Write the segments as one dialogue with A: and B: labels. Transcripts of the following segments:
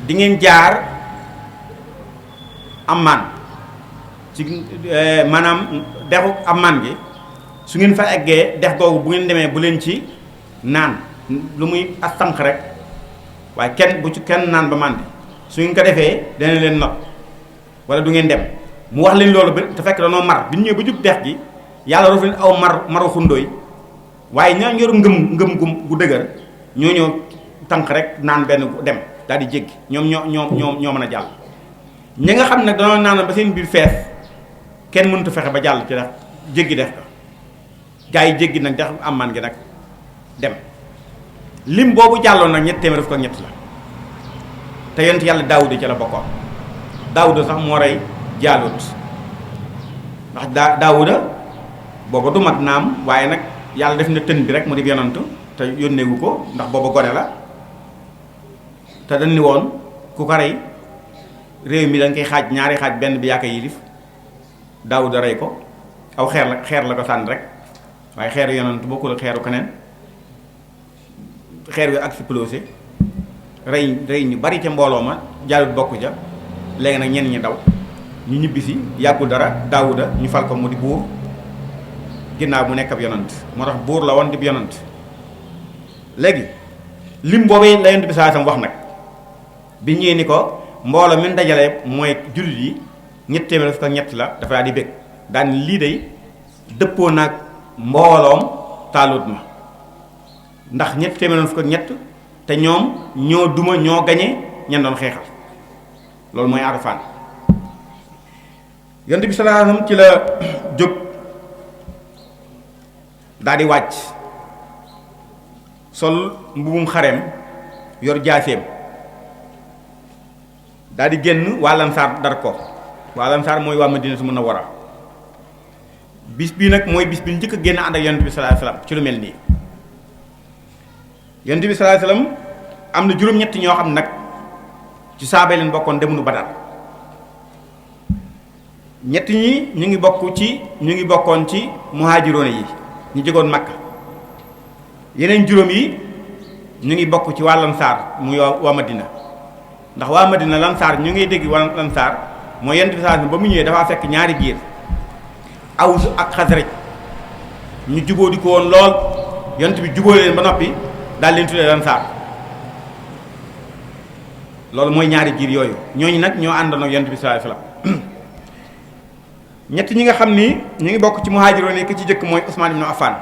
A: di ngeen jaar Amman ci maanaam dexu Amman gi su ngeen fa eggee dex googu bu ngeen demee bu leen ci naan lu muy as tànq rek waaye kenn bu ci kenn naan ba màndi su ngeen ko defee dana leen not wala du ngeen dem mu wax leen loolu ba te fekk danoo mar bi ñu ñëwee ba jub dex gi yàlla roofu leen aw maru xundooy waaye ñoo yor ngëm gu dëgër ñoo ñëw tànq rek naan benn dem daal di jéggi ñoo mën a jàll ñi nga xam ne danoo naan ba seen biir fees kenn mënut a fexe ba jàll ci def jéggi def ko gaa yi jéggi nag dex Amman gi nag dem lim boobu jàlloon nag ñett téeméer daf ko ñett la te yonent yàlla Daawuda ca la bokkoon Daawuda sax moo rey Jaalut ndax Daawuda booba du mag naam waaye nag yàlla def na tën bi rek mu di yonantu te yónneewu ko ndax booba gone la te dañ ni woon ku ko rey réew mi dañ koy xaaj ñaari xaaj benn bi yaa koy yilif Daawuda rey ko aw xeer la ko sànni rek waaye xeeru yonantu bokkul ak xeeru keneen xeer wi explosé rey ñu bari ca mbooloo ma Jaalut bokku ja léegi nag ñenn ñi daw ñu ñibbisi yàggul dara Daawuda ñu fal ko mu di buur ginnaaw mu nekk ab yonant moo tax buur la woon di yonant léegi lim boobee la yonent bi saa sam wax nag bi ñëwee ni ko mbooloo mi dajale mooy jullit yi ñett téeméer fukk ak ñett la dafa daal di bég daan lii day dëppoo naag mbooloom Taalut ma ndax ñett téeméer fukk ak ñett te ñoom ñoo duma ñoo gañe ñan doon xeexal loolu mooy Arafaan yonent bi sallallahu alayhi wasallam ci la jóg daal di wàcc sol mbubum xareem yor jaaseem daal di génn waa Lansaar dar ko waa Lansaar mooy waa Madinatu Munawwara bis bii nag mooy bis bi njëkk a génn ànd ak yonent bi sallallahu alayhi wasallam ci lu mel nii yonent bi sallallahu alayhi wasallam am na juróom-ñetti ñoo xam nag ci saaba leen bokkoon demuñu Badar ñett ñi ñu ngi bokkoon ci muhaajiroon yi ñu jógoon Makka yeneen juróom yi ñu ngi bokk ci waa Lansaar muy waa Madina ndax waa Madina Lansaar ñu ngi dégg waa Lansaar mooy yonent bi sallallahu alayhi wasallam ba mu ñëwee dafaa fekk ñaari giir Aws ak Xasraj ñu jubóo di ko woon lool yonent bi jubóo leen ba noppi daal leen tuddee Lansaar loolu mooy ñaari giir yooyu ñooñu nag ñoo àndoon ak yonent bi sallallahu alayhi wasallam ñett ñi nga xam ni ñu ngi bokk ci muhaajiroon yi ki ci jëkk mooy Usmaan ibn Affan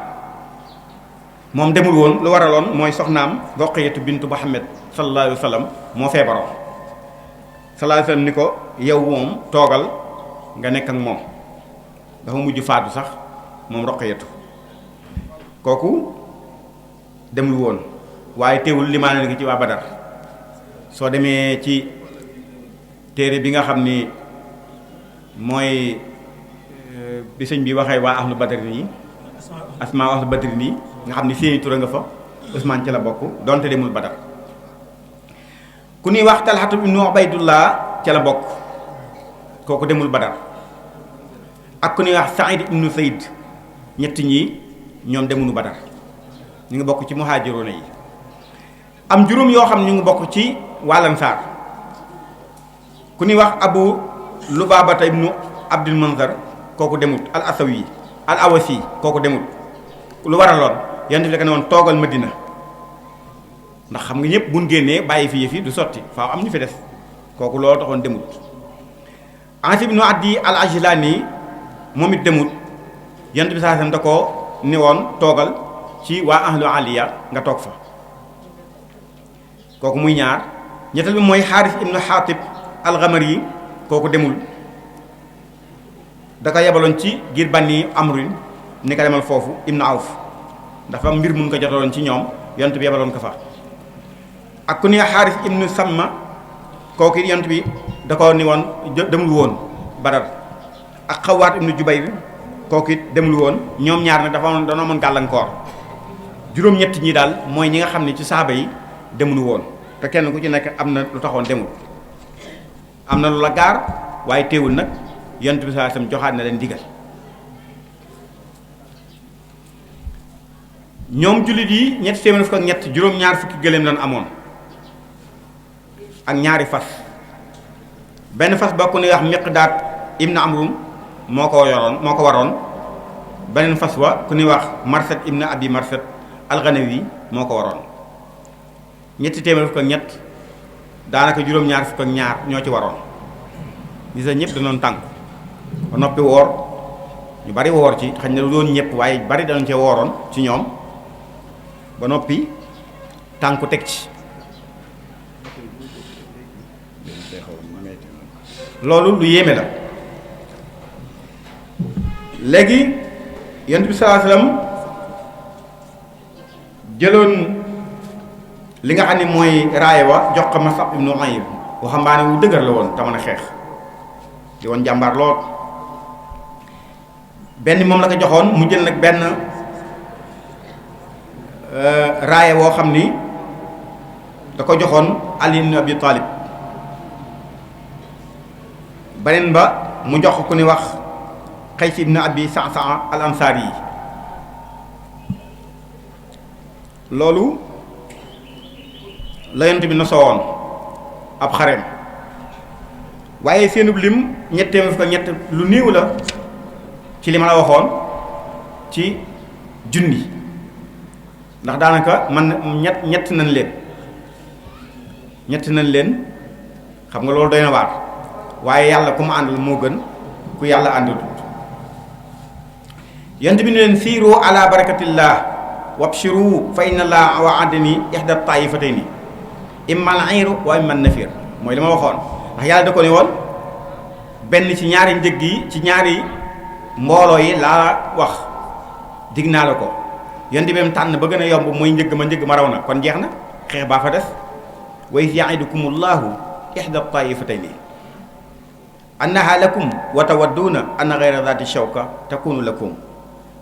A: moom demul woon lu waraloon mooy soxnaam Ruqayyatu bintu Muhammad sallallahu alayhi wasallam moo feebaroon sallallahu alayhi wasallam ni ko yow moom toogal nga nekk ak moom dafa mujj faatu sax moom Ruqayyatu kooku demul woon waaye teewul limaane ngi ci waa Badar soo demee ci téere bi nga xam ni mooy bi sëñ bi waxee waa ahlu badri nii asmaa ahlu badri nii nga xam ni seeni tur nga fa Usmaan ci la bokk donte demul Badar ku ñuy wax Talhatu ibnu Ubaydullah ca la bokk kooku demul Badar ak ku ñuy wax Saïd ibnu Zayd ñett ñi ñoom demuñu Badar ñu ngi bokk ci muhaajiroona yi am juróom yoo xam ñu ngi bokk ci waa Lansaar ku ñuy wax Abu Lubaabata ibnu Abdul Munzar kooku demut al asawi al awasi kooku demut lu waraloon yonent bi da ne woon toogal Madina ndax xam nga ñëpp buñ génnee bàyyi fi yëf yi du sotti faaw am ñu fi des kooku loolu taxoon demut Aas ibnu Addi al Ajlaani moom it demut yonent bi saa da ko ni woon toogal ci waa ahlu aliya nga toog fa kooku muy ñaar ñettal bi mooy Xaaris ibnu Xaatib al Gamari kooku demul da ko yebaloon ci giir Bani Amrin ni ko demal foofu ibnu Awf dafa mbir mun ko jotaloon ci ñoom yonent bi yebaloon ko fa ak ku ne Xaaris ibnu Samma kooku yonent bi da ko ni woon demul woon Badar ak Xawaat ibnu Jubayr kooku it demul woon ñoom ñaar nag dafa doon amoon gàllankoor juróom-ñett ñi daal mooy ñi nga xam ne ci saaba yi demul woon te kenn ku ci nekk am na lu taxoon demul am na lu la gaar waaye teewul nag yonent bi sallallahu alayhi wasallam joxaat na leen digal ñoom jullit yi ñetti téeméer fukk ak ñett juróom-ñaar fukki gëléem lañ amoon ak ñaari fas. benn fas ba ku ñuy wax Miqdaad ibn Amrum moo ko waroon beneen fas wa ku ñuy wax Marsad ibn Abi Marsad al-Ghanawi moo ko waroon. ñetti téeméer fukk ak ñett daanaka juróom-ñaar fukk ak ñaar ñoo ci waroon. gis nga ñëpp danoon tànk ba noppi woor ñu bari woor ci xañ na doon ñëpp waaye bari danoon cee wooroon ci ñoom ba noppi tànku teg ci. loolu lu yéeme la. léegi yonent bi sallallahu alayhi wasallam jëloon li nga xam ne mooy raaya wa jox ko Mus'ab ibn Umayr waxambaane wu dëgër la woon te mën a xeex di woon jàmbaar lool. benn moom la ko joxoon mu jël nag benn raaya woo xam ni da ko joxoon Ali ibn Abi Talib. beneen ba mu jox ku ni wax Qays ibn Abi Sa'sa'a al Ansari yi. loolu la yonent bi nosoo woon ab xareem waaye seenub lim ñetteelu fukk ak ñett lu néew la ci li ma la waxoon ci junni ndax daanaka man ñett nañ leen xam nga loolu doy na waar waaye yàlla ku ma àndal moo gën ku yàlla àndal yonent bi ne leen siiru ala barakatillah wabshiru fa inna allaha wa'adani ihda ta'ifatayni imma al-ayru wa imma an-nafir mooy li ma waxoon ndax yàlla da ko ne woon benn ci ñaari njëg yi ci ñaari mbooloo yi laa wax dig naa la ko yonent bi tànn ba gën a yomb mooy njëgg ma raw na kon jeex na xeex baa fa des wa iz ya'idukumullahu ihda ta'ifatayni annaha lakum wa tawadduuna anna ghayra dhati shawka takunu lakum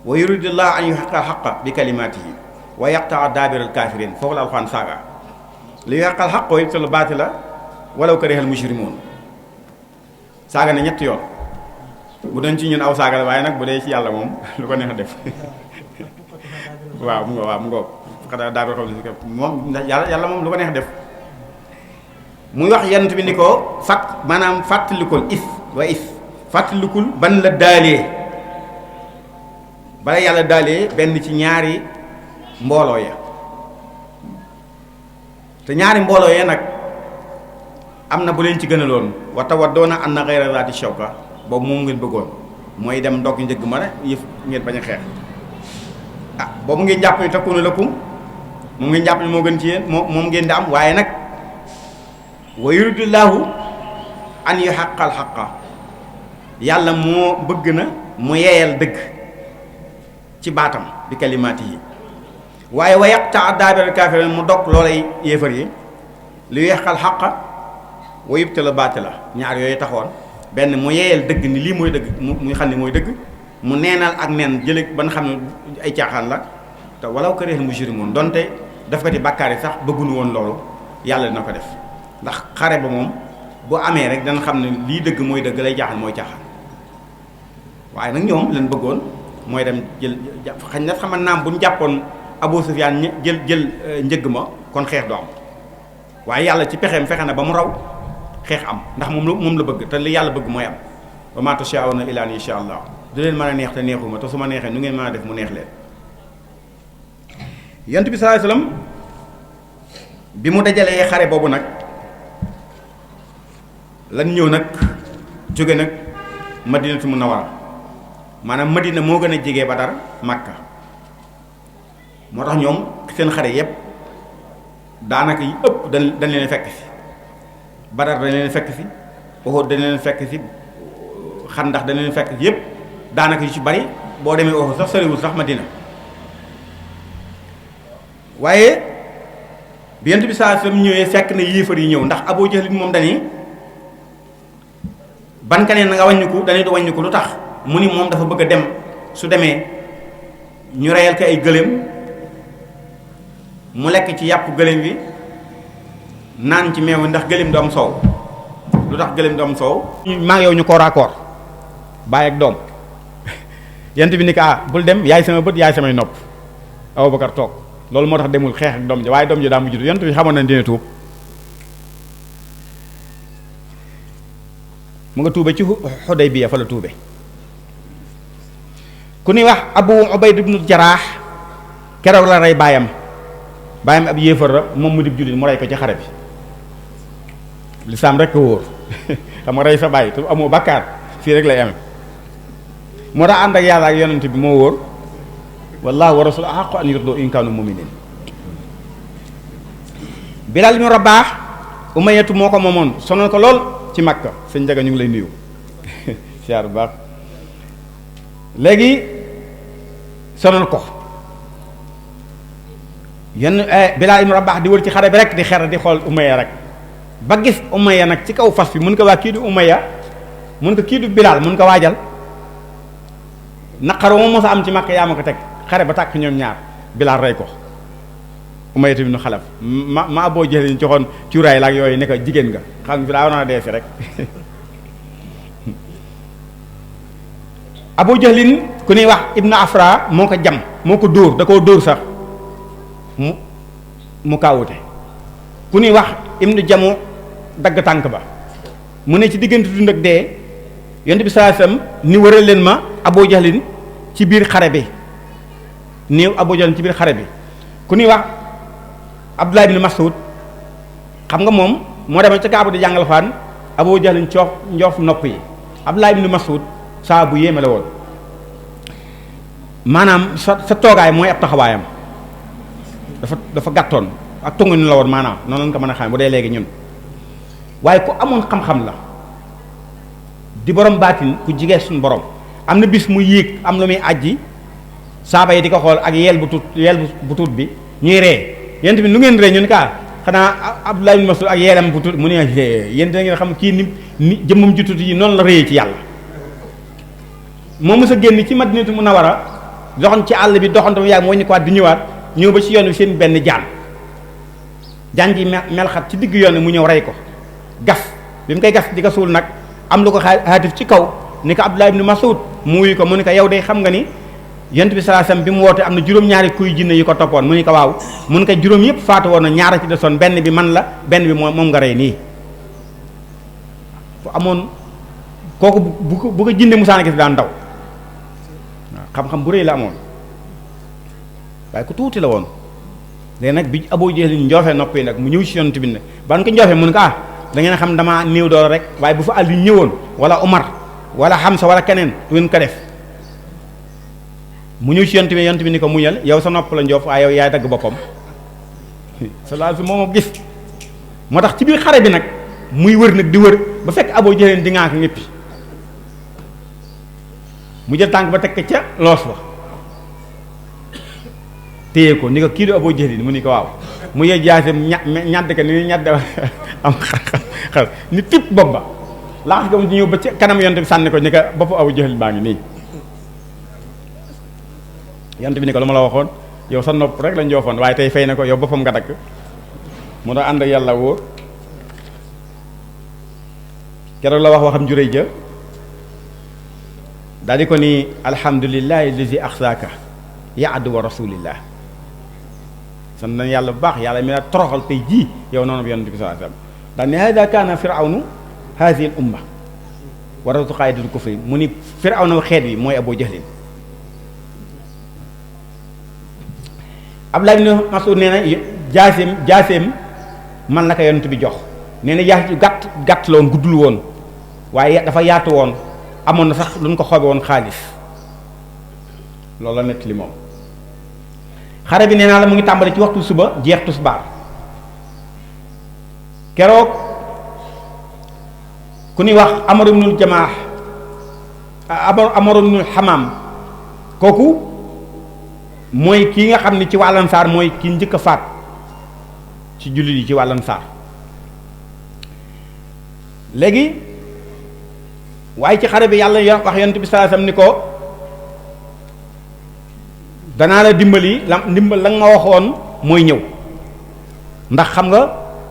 A: wa yuridullahu an yuhaqqa al-haqqa bi kalimatihi wa yaqta'a daabira al-kafirin foofu la alxuraan saaga li yuhaqqa al-haqqa wa yubtila al-baatila walaw kariha al-mujrimun saaga na ñetti yoon bu doon ci ñun aw saaga la waaye nag bu dee ci yàlla moom lu ko neex def waaw mu ngo xanaa daabira moom yàlla moom lu ko neex def muy wax yonent bi ni ko maanaam fàttalikul fàttalikul ban la daalee bala yàlla daalee benn ci ñaari mbooloo ya te ñaari mbooloo ya nag am na bu leen ci gënaloon wa tawaddoona anna ghayra zaati shawka boobu moom ngeen bëggoon mooy dem ndog njëgg ma rek yëf ngeen bañ a xeex boobu ngeen jàpp ni takkuuna lakum moom ngeen jàpp ni moo gën ci yéen moom ngeen di am waaye nag wa yuridullahu an yuhaqqal haqqa yàlla moo bëgg na mu yeeyal dëgg ci baatam bi kalimaati yi waaye wa yaqta'a daabira kaafiriin mu dog loolay yéefar yi li yuhaqqal haqqa wa yubtila baatila ñaar yooyu taxoon benn mu yeeyal dëgg ni lii mooy dëgg muy xam ne mooy dëgg mu neenal ak neen jële ba nga xam ne ay caaxaan la te walaw karihal mujrimuun donte daf ko ci bàkkaar yi sax bëgguñu woon loolu yàlla dina ko def ndax xare ba moom bu amee rek dana xam ne lii dëgg mooy dëgg lay jaaxal mooy caaxaan waaye nag ñoom leen bëggoon mooy dem jël xañ na xam naam bu ñu jàppoon Abu Sufyaan jël njëgg ma kon xeex du am waaye yàlla ci pexeem fexe na ba mu raw xeex am ndax moom la bëgg te li yàlla bëgg mooy am wa maa tashaa'uuna illaa an yashaa Allah du leen mën a neex te neexuma te su ma neexee nu ngeen mën a def mu neex leen. Yonent bi sallallaahu alayhi wa sallam bi mu dajalee xare boobu nag lan ñëw nag jóge nag Madinatu Munawwara maanaam Madina moo gën a jege Badar Makka moo tax ñoom seen xare yépp daanaka yi ëpp dañ leen fekk si Badar dañ leen fekk si Uhud dañ leen fekk si Xandax dañ leen fekk si yépp daanaka yu ci bari boo demee Uhud sax soriwul sax Madina waaye bi Yonent bi saa su ñëwee fekk na yéefar yi ñëw ndax Abu Jahl moom dañuy ban ka ne na nga wàññiku dañuy du wàññiku lu tax mu ni moom dafa bëgg a dem su demee ñu reyal ko ay gëléem mu lekk ci yàpp gëléem bi naan ci meew ndax gëléem du am soow lu tax gëléem du am soow maa ngi yow ñu koor à koor bàyyi ak doom Yonent bi ni ko bul dem yaay sama bët yaay samay nopp Abubakar toog loolu moo tax demul xeex ak doom ji waaye doom ji daa mujj Yonent bi xamoon nañ dina tuub mu nga tuube ci Xudaybiya fa la tuube. ku ñuy wax Abu Ubayd ibnu Jaraax keroog la rey baayam ab yéefar la moom mu dib jullit mu rey ko ci xare bi. lislaam rek ko wóor xam nga rey sa bàyyi te amoo bakkaar fii rek lay amee moo tax ànd ak yàlla ak yonent bi moo wóor wallaahu wa rasuluhu ahaqqu an yurdu in kaanu mu'minin. Bilaal ibnu Rabaax Umayyatu moo ko moomoon sonal ko lool ci Makka. sëñ Njaga ñu ngi lay nuyu siyaar bu baax. léegi sonal ko yenn Bilaal ibnu Rabaax di wër ci xare bi rek di xer di xool Umayya rek ba gis Umayya nag ci kaw fas bi mun ko waa kii du Umayya mun ko kii du Bilaal mun ko waajal naqar moom mos a am ci Makka yaa ma ko teg xare ba tàkk ñoom ñaar Bilaal rey ko. Umayya ibnu Xalaf ma Aboo Jahlin joxoon cuuraay la ak yooyu ne ko jigéen nga xam nga fi daa waroon a dee si rek. Abu Jahlin ku ñuy wax Ibnu Afra moo ko jam moo ko dóor da koo dóor sax mu kaawute. ku ñuy wax Ibnu Jamu dagg tànk ba mu ne ci diggante dund ak dee Yonent bi sallallahu alayhi wasallam ni wëral leen ma Abu Jahlin ci biir xare bi néew Abu Jahlin ci biir xare bi. ku ñuy wax Abdullah ibn Mas'ud xam nga moom moo demoon ca Kaaba di jàngal Alxuraan Abu Jahlin njoof nopp yi. Abdullah ibn Mas'ud saa bu yéeme la woon maanaam sa toogaay mooy ab taxawaayam dafa gàttoon ak tongu ni la woon maanaam noonu lañ ko mën a xam bu dee léegi ñun waaye ku amoon xam-xam la di borom baatin ku jigee suñu borom. am na bis mu yéeg am lu muy ajji saaba yi di ko xool ak yeel bu tuut bi ñuy ree yent bi lu ngeen ree ñun kaa xanaa Abdullah ibn Mas'ud ak yeelam bu tuut mu ne yéen da ngeen xam kii ni jëmmam ju tuut yi noonu la réyee ci yàlla. moom mës a génn ci Madinatu Munawwara doxoon ci àll bi doxantu mu yàgg moo ñu ko waat di ñëwaat ñëw ba ci yoon wi seen benn jaan ji melxat ci digg yoon mu ñëw rey ko gas bi mu koy gas di ko suul nag am lu ko xaatif ci kaw ni ko Abdullah ibn Mas'ud mu wuyu ko mu ni ko yow de xam nga ni Yonent bi sallallahu alayhi wasallam bi mu woote am na juróom-ñaari kuy jinne yi ko toppoon mu ni ko waaw mu ni ko juróom yëpp faatu woon na ñaara ci desoon benn bi man la benn bi moom nga rey nii fu amoon kooku bu ko jinne musaana gis daan daw xam-xam bu rëy la amoon waaye ku tuuti la woon léegi nag bi Abu Jahlin njoofee nopp yi nag mu ñëw ci Yonent bi ne ban ko njoofee mun ko da ngeen xam damaa néew doole rek waaye bu fa Ali ñëwoon wala Umar wala Hamza wala keneen du ngeen ko def mu ñëw ci Yonent bi ni ko muñal yow sa nopp la njoof waaye yow yaay dagg boppam sallallahu alayhi moom gis moo tax ci biir xare bi nag muy wër nag di wër ba fekk Abu Jahlin di ŋaak ñëppi mu jël tànk ba teg ko ca loos ba téye ko ni ko kii du Abu Jahlin mu ni ko waaw mu yee jaasem ñadd ko ni ñadd am xar ni tipp bopp ba laxas ko mu ñëw ba ci kanam Yonent bi sànni ko ni ko bopp Abu Jahlin baa ngi nii. Yonent bi ni ko lu ma la waxoon yow sa nopp rek la njoofoon waaye tey fay na ko yow boppam nga dagg mu doon ànd ak yàlla wóor keroog la wax waxam juréy ja daal di ko ni alhamdulillahi allazi axsaaka yaadu wa rasulillah sant nañ yàlla bu baax yàlla mi la toroxal tey jii yow noonu bi Yonent bi sallallahu alayhi wasallam daal ne hada kaana firawnu hadihi al umma wa rasu qaidul kufri mu ni firawna xeet wi mooy Abu Jahlin. Abdullah ibn Mas'ud nee na jaaseem man la ko Yonent bi jox nee na yaa gàtt la woon guddul woon waaye dafa yaatu woon amoon na sax lu ñu ko xoobe woon xaalis loolu la nett li moom. xare bi nee naa la mu ngi tàmbali ci waxtu suba jeex tisbaar keroog ku ñuy wax Amar ibnul Jamaah Amar ibnul Hamaam kooku mooy kii nga xam ne ci wàllan saar mooy kii njëkk a faat ci jullit yi ci wàllan saar léegi waaye ci xare bi yàlla wax Yonent bi sallallahu alayhi wasallam ni ko danaa la dimbali ndimbal la nga ma waxoon mooy ñëw ndax xam nga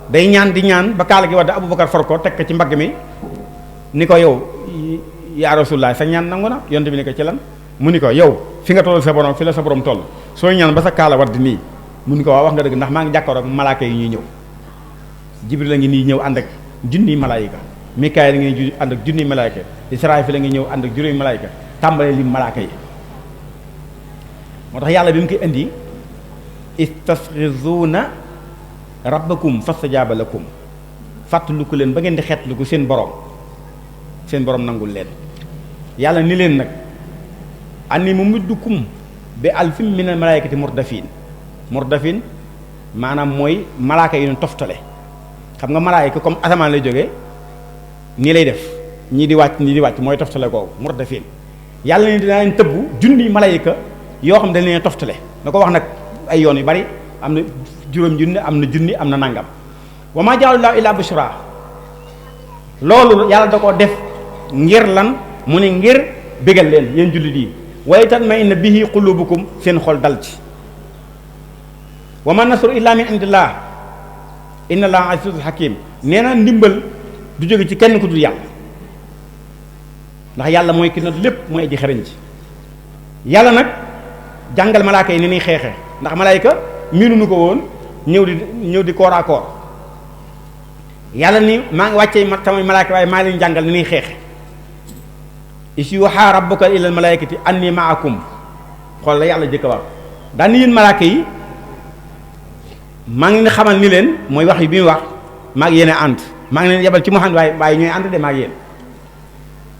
A: day ñaan di ñaan ba kaala gi wax da Abubakar for ko teg ko ci mbagg mi ni ko yow yaa Rasulullah sa ñaan nangu na Yonent bi ni ko ci lan mu ni ko yow fi nga toll sa borom fi la sa borom toll sooy ñaan ba sa kaala wadd nii mu ni ko waaw wax nga dëgg ndax maa ngi jàkkaaroo ak malaaka yi ñuy ñëw Jibril la ngi nii ñëw ànd ak junni malaayika Mikaayil ngi ju ànd ak junni malaayka Israafil la ngi ñëw ànd ak juróomi malaayka tàmbalee lim malaaka yi moo tax yàlla bi mu koy indi istasxizuuna rabbakum fastajaaba lakum fàttaliku leen ba ngeen di xeetliku seen borom nangul leen yàlla ni leen nag anni mumiddukum bi alfin min al malaayikati murdafin maanaam mooy malaaka yi ñu toftale xam nga malaayika comme asamaan lay jógee nii lay def ñii di wàcc mooy toftale googu murdafin yàlla ni dinaa leen tëbbu junni malaayika yoo xam ne dañ leen toftale da ko wax nag ay yoon yu bari am na juróom junni am na nangam wa ma ja'alallahu illa bushra loolu yàlla da ko def ngir lan mu ne ngir bégal leen yéen jullit yi waaye tatma'inna bihi qulubukum seen xol dal ci wa ma nasru illa min indillah inna allaha azizun hakim nee na ndimbal du jóge ci kenn ku dul yàlla ndax yàlla mooy ki not lépp mooy aji xarañ ci yàlla nag jàngal malaaka yi ni ñuy xeexe ndax malaayka miinuñu ko woon ñëw di koor à koor yàlla ni maa ngi wàccee samay malaayka waaye maa leen jàngal ni ñuy xeexe is yuuhaa rabbuka ilal malaayikati anni maakum xool la yàlla jëkk a wax daan ni yéen malaaka yi maa ngi leen xamal ni leen mooy wax yi bi muy wax maa ngi yéen a ànd maa ngi leen yebal ci Muhammad waaye ñooy ànd de maa ngi yéen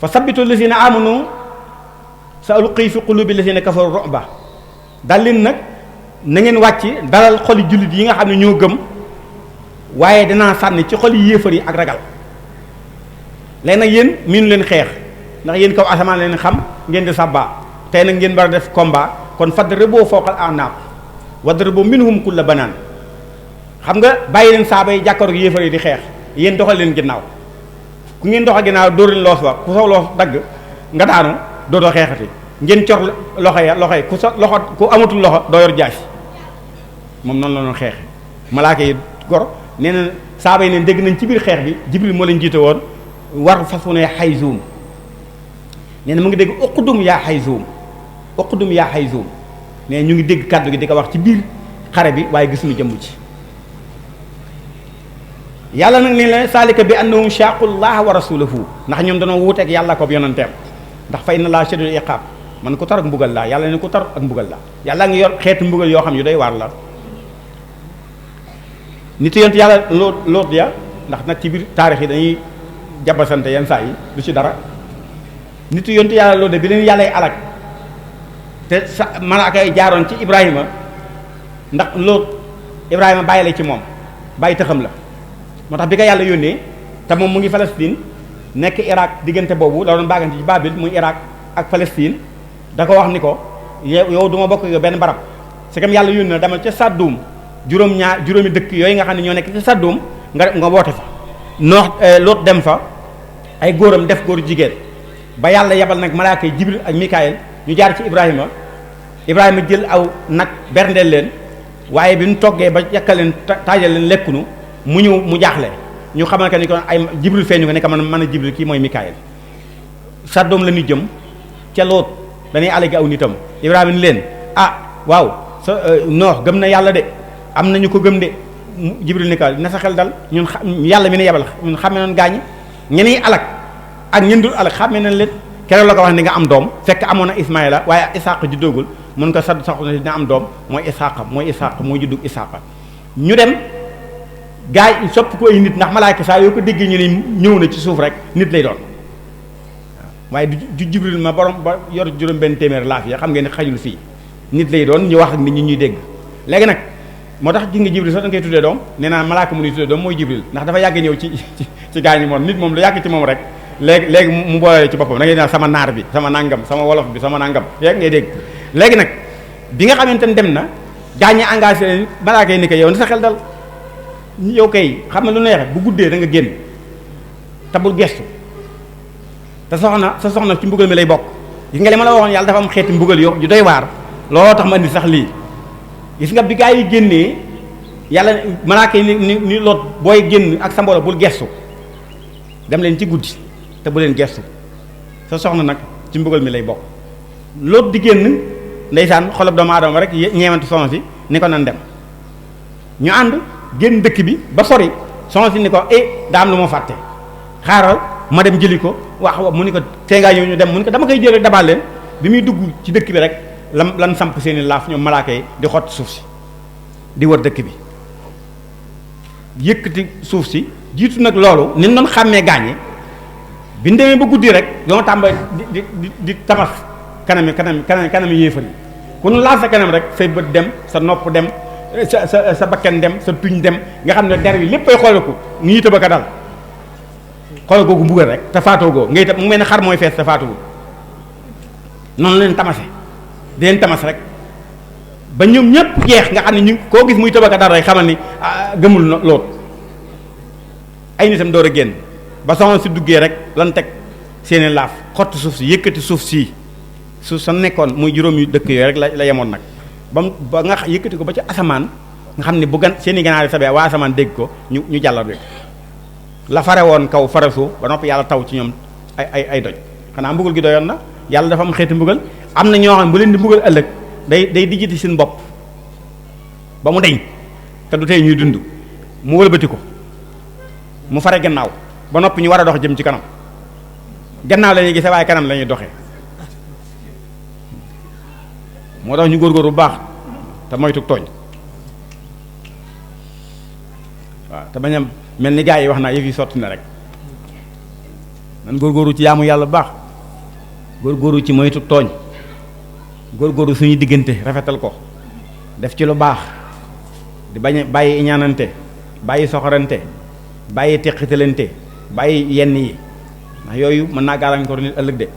A: fa sabbitu lazina amanu sa ulqi fi qulubi lazina kafaru ru'ba dal leen nag na ngeen wàcc dalal xoli jullit yi nga xam ne ñoo gëm waaye danaa sànni ci xoli yéefar yi ak ragal léegi nag yéen miinu leen xeex ndax yéen kaw asamaan leen xam ngeen di sàbbaa tey nag ngeen war a def combat kon fadriboo fawqal a'naaq wadriboo minhum kulla banaan xam nga bàyyi leen saaba yi jàkkaarloog yéefar yi di xeex yéen doxal leen ginnaaw ku ngeen doxal ginnaaw dóor leen loos ba ku sa loos dagg nga daanu dootoo xeexati ngeen cor loxo yi ku sa loxo ku amatul loxo doo yor jaasi moom noonu la doon xeexe malaaka yi gor nee na saaba yi neen dégg nañ ci biir xeex bi Jibril moo leen jiite woon war fasu ne Hayzuum nee na mu ngi dégg uqdum yaa Hayzuum nee ñu ngi dégg kàddu gi di ko wax ci biir xare bi waaye gisuñu jëmb ci yàlla nag ni la saalika bi annahum shaaqullaha wa rasulahu ndax ñoom dañoo wuuteeg yàlla ko yonenteem ndax fa inna laa shadidul iqaab man ku tar ak mbugal laa yàlla ne ku tar ak mbugal laa yàlla ngi yor xeetu mbugal yoo xam yu day waar la nit yonent yàlla loot ya ndax nag ci biir taarix yi dañuy jabasante yenn saa yi du ci dara nit yonent yàlla loot de bi leen yàllay alak te sa malaaka yi jaaroon ci Ibrahima ndax loot Ibrahima bàyyi la ci moom bàyyi tëxam la moo tax bi ko yàlla yónnee te moom mu ngi Palestine nekk Irak diggante boobu la doon baagante ci Babil muy Irak ak Palestine da ko wax ni ko yow du ma bokk yow benn barab c'est comme yàlla yónnee dama ca Sadduum juróomi dëkk yooyu nga xam ne ñoo nekk ca Sadduum nga woote fa loot dem fa ay góoram def góor jigéen ba yàlla yebal nag malaaka yi Jibril ak Mikaayil ñu jaar ci Ibrahima jël aw nag berndeel leen waaye bi ñu toggee ba yakkal leen taajal leen lekkunu mu ñëw mu jaaxle ñu xamal que ni ko ay Jibril feeñu ko ne mën a Jibril kii mooy Mikaayil Saddoom la ñu jëm ca Loot dañuy allégué aw nitam Ibrahima ni leen waaw sa Noox gëm na yàlla de am nañu ko gëm de Jibril ni ko na sa xel dal ñun yàlla mi ne yebal ñun xamee noon gaañi ñeneen alak ak ñen dul alak xamee nañ leen keroog la ko wax ni nga am doom fekk amoon na Ismaïla waaye Isaaq juddoogul mun ko sadd sax dina am doom mooy Isaaq mooy juddug Isaaq ñu dem gaa yi sopp ko ay nit ndax malaayka saa yoo ko déggee ñu ne ñëw na ci suuf rek nit lay doon waaye du Jibril ma borom ba yor juróom benn téeméer laaf ya xam ngeen ne xajul fii nit lay doon ñu wax ak nit ñi ñuy dégg léegi nag moo tax ji nga Jibril sax da nga koy tuddee doom nee naa malaaka mu nuy tuddee doom mooy Jibril ndax dafa yàgg ñëw ci gaa ñi moom nit moom lu yàgg ci moom rek léegi mu boole ci boppam da ngay naan sama naar bi sama nangam sama wolof bi sama nangam yeeg ngay dégg léegi nag bi nga xamante ne dem na gaa ñi engagé malaaka yi ni ko yow ni sa xel dal yow kay xam ne lu neexe bu guddee da nga génn te bul gestu te sa soxna ci mbugal mi lay bokk gis nga li ma la waxoon yàlla dafa am xeeti mbugal yu doy waar looloo tax ma indi sax lii gis nga bi gaa yi génnee yàlla malaaka yi ni Loot booy génn ak sa mbooloo bul gestu dem leen ci guddi te bu leen gestu sa soxna nag ci mbugal mi lay bokk Loot di génn ndeysaan xolob doomu aadama rek ñeewantu soxna si ni ko nan dem ñu ànd génn dëkk bi ba sori soxna si ni ko daa am lu ma fàtte xaaral ma dem jëli ko wax mu ni ko tee ngaa ñëw ñu dem mu ni ko dama koy jël rek dabal leen bi muy dugg ci dëkk bi rek lan samp seeni laaf ñoom malaaka yi di xott suuf si di wër dëkk bi yëkkati suuf si jiitu nag loolu ni doon xàmmee gaañe bi ñu demee ba guddi rek doo tàmbali di tamas kanami yéefar yi ku nu laal sa kanam rek say bët dem sa nopp dem sa bakken dem sa tuñ dem nga xam ne der bi lépp ay xoole ko ngi tëb ka dal xoole googu mbugal rek te faatoo goo ngay tam mu mel ne xar mooy fees te faatoo noonu leen tamase di leen tamas rek ba ñoom ñëpp jeex nga xam ne ñu koo gis muy tëb ka dal rek xamal ni gëmul lool ay nitam door a génn ba soxna si duggee rek lan teg seeni laaf xotti suuf si yëkkati suuf sii suuf sa nekkoon muy juróomi dëkk yooyu rek la yemoon nag ba nga yëkkati ko ba ci asamaan nga xam ne bu seeni ganaar yi sabee waa asamaan dégg ko ñu jàllar rek la fare woon kaw fare suuf ba noppi yàlla taw ci ñoom ay doj xanaa mbugal gi doyoon na yàlla dafa am xeeti mbugal am na ñoo xam ne bu leen di mbugal ëllëg day dijjiti seen bopp ba mu deñ te du tey ñuy dund mu wëlbati ko mu fare gannaaw ba noppi ñu war a dox jëm ci kanam gannaaw la ñuy gisee waaye kanam la ñuy doxee moo tax ñu góorgóorlu bu baax te moytu tooñ waaw te bañ a mel ni gaa yi wax naa yëf yi sotti na rek nan góorgóorlu ci yaamu yàlla bu baax góorgóorlu ci moytu tooñ góorgóorlu suñu diggante rafetal ko def ci lu baax di bañ a bàyyi iñaanante bàyyi soxorante bàyyi teqitalante bàyyi yenn yi ndax yooyu mën naa gàllankoor nit ëllëg de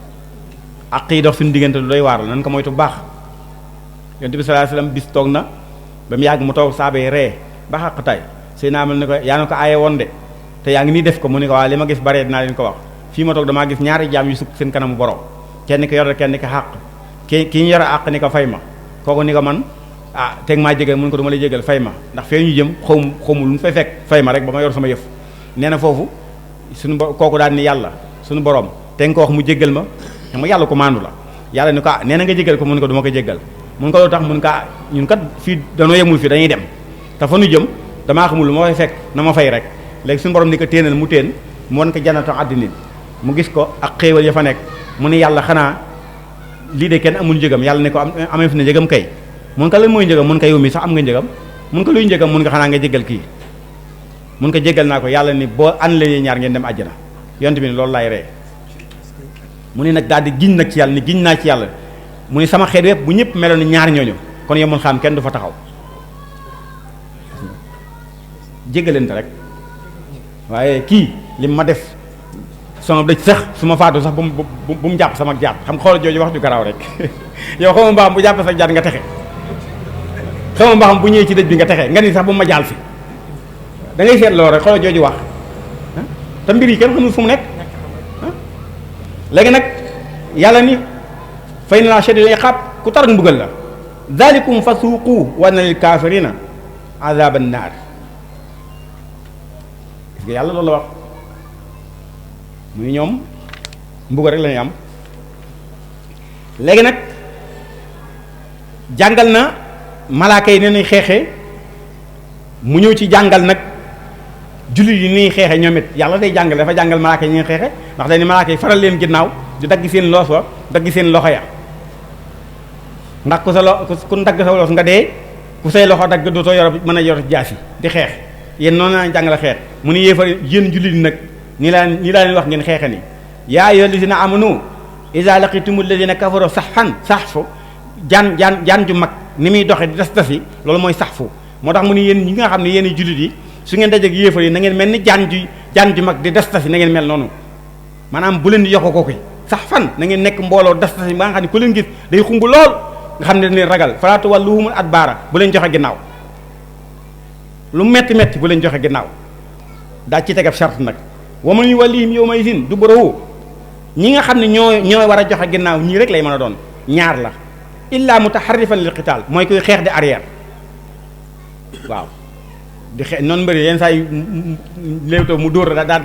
A: ak yi dox suñu diggante lu doy waar la nan ko moytu bu baax yonent bi sallallahu alayhi wasallam bis toog na ba mu yàgg mu toog saaba yi ree ba xaqtaay sëy naa mal ni ko yaa na ko aaye woon de te yaa ngi nii def ko mu ni ko waaw li ma gis baree dinaa leen ko wax fii ma toog damaa gis ñaari jaam yu sukk seen kanamu borom kenn ki yor kenn ki xàq ki ñu yor àq ni ko fay ma kooku ni ko man teg maa jégal mun ko du ma lay jégal fay ma ndax fee ñu jëm xawmu lu mu fay fekk fay ma rek ba ma yor sama yëf nee na foofu kooku daal ni yàlla suñu borom te nga ko wax mu jégal ma xam nga yàlla ko maandu la yàlla ni ko nee na nga jégal ko mun ko du ma ko jégal mun ko loo tax mun ka ñun kat fii danoo yemul fii dañuy dem te fa nu jëm damaa xamul lu ma fay fekk na ma fay rek léegi suñu borom ni ko téenal mu téen mu won ko jannatu àddina mu gis ko ak xéewal ya fa nekk mu ni yàlla xanaa lii de kenn amul njëgam yàlla ne ko amee fi ne njëgam kay mun ko lan mooy njëgam mun ko yow mi sax am nga njëgam mun ko luy njëgam mun ko xanaa nga jégal kii mun ko jégal naa ko yàlla ni boo ànd leen ñaar ngeen dem àjjana yonte bi ni loolu laay ree mu ni nag daal di giñ nag ci yàlla ni giñ naa ci yàlla mu ni sama xeet yépp bu ñëpp meloon ni ñaari ñooñu kon yemul xam kenn du fa taxaw jégalante rek waaye kii li ma def sama dëj sax su ma faatu sax bu mu jàpp sama jaat xam xool jooju wax ju garaaw rek yow xaw ma mbaaxam bu jàpp sa jaat nga texe xaw ma mbaaxam bu ñëwee ci dëj bi nga texe nga ni sax bu ma jaal fi da ngay seet loolu rek xool jooju wax te mbir yi kenn xamul fu mu nekk léegi nag yàlla ni fay na laa shadidul iqaab ku tar mbugal la dalikum fasuuqu wa anna lil kaafirina azaban naar gis nga yàlla loolu la wax muy ñoom mbugal rek la ñuy am léegi nag jàngal na malaaka yi ne nañ xeexee mu ñëw ci jàngal nag jullit yi nii xeexe ñoom it yàlla day jàngal dafa jàngal malaaka yi ñuy xeexe ndax day ni malaaka yi faral leen ginnaaw di dagg seen loos wa dagg seen loxo ya ndax ku dagg sa loos nga dee ku say loxo dagg dootoo yor mën a yor jaasi di xeex yéen noonu laa jàngale xeex mu ni yéefar yéen jullit yi nag nii laa leen wax ngeen xeexe ni yaa ayyuhal lazina amanu iza laqitumul lazina kafaru saxfu jaan ju mag ni muy doxe di des yi loolu mooy saxfu moo tax mu ni yéen ñi nga xam ne yéen jullit yi su ngeen dajeek yéefar yi na ngeen mel ni jaan ju mag di des yi na ngeen mel noonu maanaam bu leen di yokk kooku sax fan na ngeen nekk mbooloo des yi ba nga xam ne ku leen gis day xumb lool nga xam ne dañuy ragal falaa tuwalluhumul adbaara bu leen joxe ginnaaw lu metti bu leen joxe ginnaaw daa ci tegab charte nag wa man yuwallihim yawma izin duburahu ñi nga xam ne ñooy war a joxe ginnaaw ñii rek lay mën a doon ñaar la illa mutaharrifan lil qital mooy koy xeex di arrière waaw di xeex noonu mbëri yenn saa yi léewtoo mu dóor daa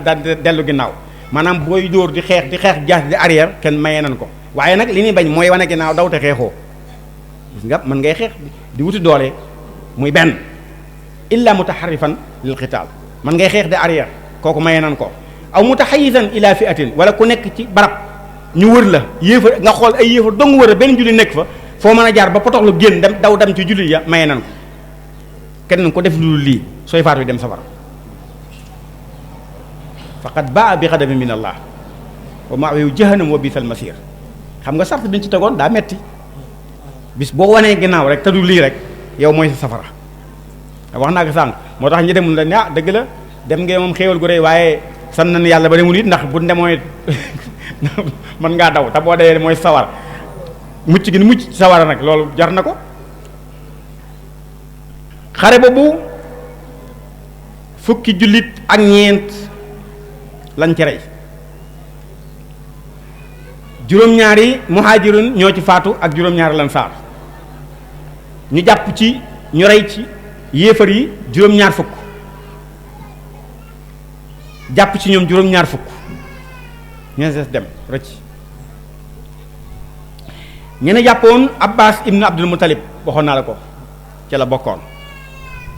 A: dellu ginnaaw maanaam booy dóor di xeex jaas di arrière kenn mayee nan ko waaye nag li ñuy bañ mooy wane ginnaaw daw te xeexoo gis nga mën ngay xeex di wuti doole muy benn illa mutaharrifan lil qital mën ngay xeex di arrière kooku mayee nan ko aw mutahayyizan ila fi'atin wala ku nekk ci barab ñu wër la yéefar nga xool ay yéefar dong wër a benn julli nekk fa foo mën a jaar ba potoxlu génn dem daw dem ci julli ya maye nan ko kenn ko def lu lii sooy faatu bi dem safara faqad baa bi ghadabin min allah wa ma'wahu jahannam wa bisal masir xam nga sart biñ ci tegoon daa metti bis boo wanee ginnaaw rek te du lii rek yow mooy sa safara wax naa ko sànq moo tax ñu demul la ne dëgg la dem ngeen moom xéewal gu rëy waaye san nañ yàlla ba demul it ndax bu demooy mën ngaa daw te boo dee mooy sawar mucc gi mucc sawara nag loolu jar na ko xare boobu fukki jullit ak ñeent lañ ci rey juróom-ñaari muhaajirun ñoo ci faatu ak juróom-ñaari lansaar ñu jàpp ci ñu rey ci yéefar yi juróom-ñaar fukk jàpp ci ñoom juróom-ñaar fukk ñu des dem rëcc ñu ne jàppoon Abbas ibnu Abdul Muttalib waxoon naa la ko ca la bokkoon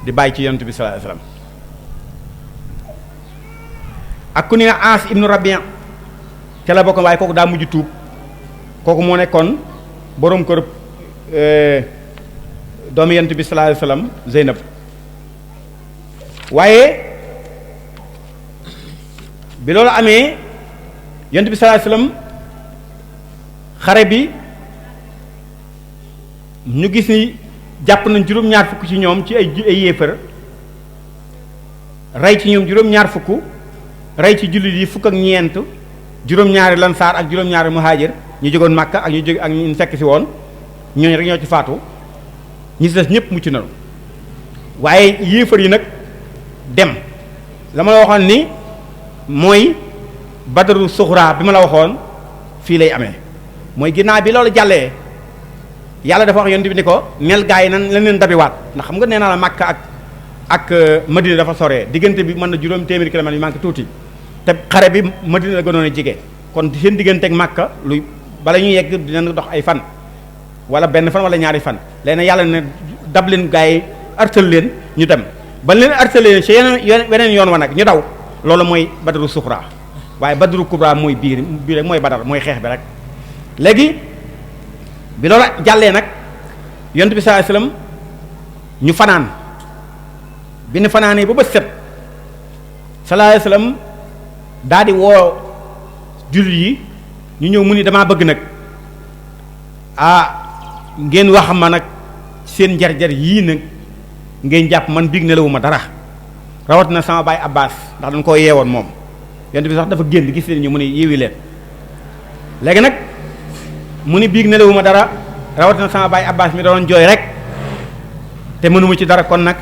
A: di bàyyi ci yonent bi sallallahu alayhi wasallam ak ku ne Aas ibnu Rabi' ca la bokkoon waaye kooku daa mujj tuub kooku moo nekkoon boroom kër doomu yonent bi sallallahu alayhi wasallam Zeynab waaye bi loolu amee yonent bi sallallahu alayhi wasallam xare bi ñu gis ni jàpp nañ juróom-ñaar fukk ci ñoom ci ay yéefar rey ci ñoom juróom-ñaar fukk rey ci jullit yi fukk ak ñeent juróom-ñaari lansaar ak juróom-ñaari muhaajir ñu jógoon Makka ak ñu jóg ak ñu fekk si woon ñooñu rek ñoo ci faatu ñi si des ñëpp mucc nañu waaye yéefar yi nag dem la ma la waxoon ni mooy Badru Suxra bi ma la waxoon fii lay amee mooy ginnaaw bi loolu jàllee yàlla dafa wax yonent bi ni ko nel gaa yi nan lañ leen dabiwaat ndax xam nga nee naa la Makka ak Madina dafa soree diggante bi mën na juróom téeméeri kilomètres yu manqué tuuti te xare bi Madina la gënoon a jege kon seen diggante ak Makka lu bala ñuy yegg dinañ dox ay fan wala benn fan wala ñaari fan léegi nag yàlla ne dab leen gaa yi artal leen ñu dem ba leen artal leen ci weneen yoon wa nag ñu daw loolu mooy Badru Suxra waaye Badru Kubra mooy bii rek mooy Badar mooy xeex bi rek léegi bi loolu jàllee nag yonent bi sallallahu alayhi wasallam ñu fanaan bi ñu fanaanee ba bët set sallallahu alayhi wasallam daal di woo jullit yi ñu ñëw mu ni damaa bëgg nag ngeen wax ma nag seen jar-jar yii nag ngeen jàpp man biig nelawuma dara rawat na sama baay Abbas ndax dañ koo yeewoon moom yonent bi sax dafa génn gis leen ñu mu ni yeewi leen léegi nag mu ni biig nelawuma dara rawat na sama baay Abbas mi doon jooy rek te mënuma ci dara kon nag